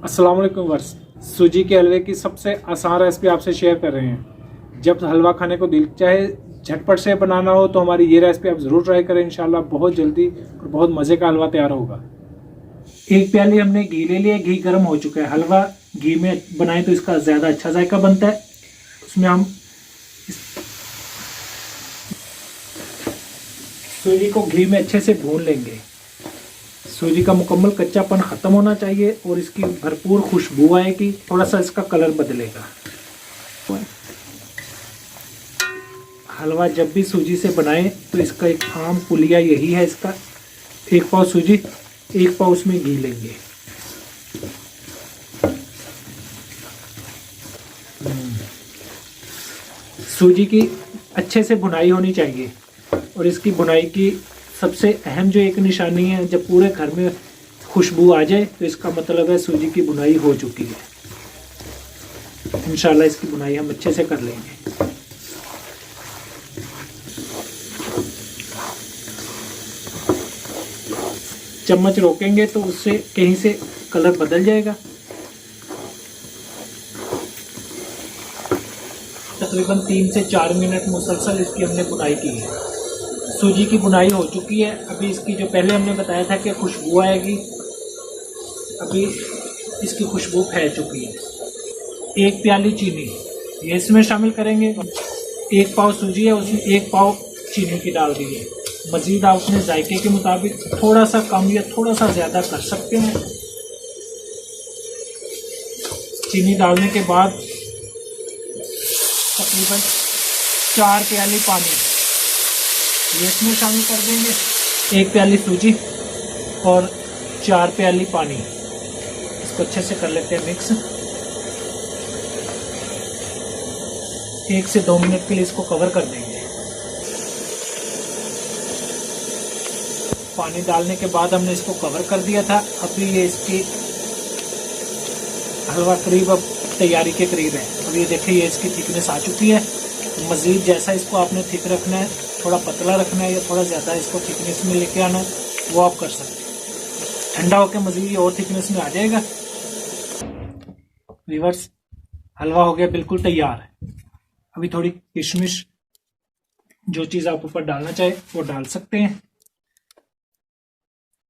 अस्सलाम वालेकुम वर्स। सूजी के हलवे की सबसे आसान रेसिपी आपसे शेयर कर रहे हैं। जब हलवा खाने को दिल चाहे झटपट से बनाना हो तो हमारी ये रेसिपी आप ज़रूर ट्राई करें। इंशाल्लाह बहुत जल्दी और बहुत मज़े का हलवा तैयार होगा। एक प्याली हमने घी ले लिया, घी गर्म हो चुका है। हलवा घी में बनाएं तो इसका ज़्यादा अच्छा जायका बनता है। उसमें हम सूजी को घी में अच्छे से भून लेंगे। सूजी का मुकम्मल कच्चापन ख़त्म होना चाहिए और इसकी भरपूर खुशबू आएगी। थोड़ा सा इसका कलर बदलेगा। हलवा जब भी सूजी से बनाएं तो इसका एक आम पुलिया यही है। इसका एक पाव सूजी, एक पाव उसमें घी लेंगे। सूजी की अच्छे से भुनाई होनी चाहिए और इसकी भुनाई की सबसे अहम जो एक निशानी है, जब पूरे घर में खुशबू आ जाए तो इसका मतलब है सूजी की भुनाई हो चुकी है। इंशाल्लाह इसकी भुनाई हम अच्छे से कर लेंगे। चम्मच रोकेंगे तो उससे कहीं से कलर बदल जाएगा। तकरीबन 3 से 4 मिनट मुसलसल इसकी हमने भुनाई की है। सूजी की भुनाई हो चुकी है। अभी इसकी जो पहले हमने बताया था कि खुशबू आएगी, अभी इसकी खुशबू फैल चुकी है। एक प्याली चीनी ये इसमें शामिल करेंगे। एक पाव सूजी है, उसमें एक पाव चीनी की डाल दी है। मज़ीद आप अपने जायके के मुताबिक थोड़ा सा कम या थोड़ा सा ज़्यादा कर सकते हैं। चीनी डालने के बाद तकरीबन 4 प्याली पानी ये इसमें शामिल कर देंगे। 1 प्याली सूजी और 4 प्याली पानी। इसको अच्छे से कर लेते हैं मिक्स। 1 से 2 मिनट के लिए इसको कवर कर देंगे। पानी डालने के बाद हमने इसको कवर कर दिया था। अभी ये इसकी हलवा करीब अब तैयारी के करीब है। अब ये देखिए ये इसकी थिकनेस आ चुकी है। मज़ीद जैसा इसको आपने थिक रखना है, थोड़ा पतला रखना है या थोड़ा ज़्यादा इसको थिकनेस में लेके आना है, वो आप कर सकते हैं। ठंडा होकर मज़ीद और थिकनेस में आ जाएगा। व्यूअर्स, हलवा हो गया बिल्कुल तैयार है। अभी थोड़ी किशमिश जो चीज़ आप ऊपर डालना चाहे वो डाल सकते हैं।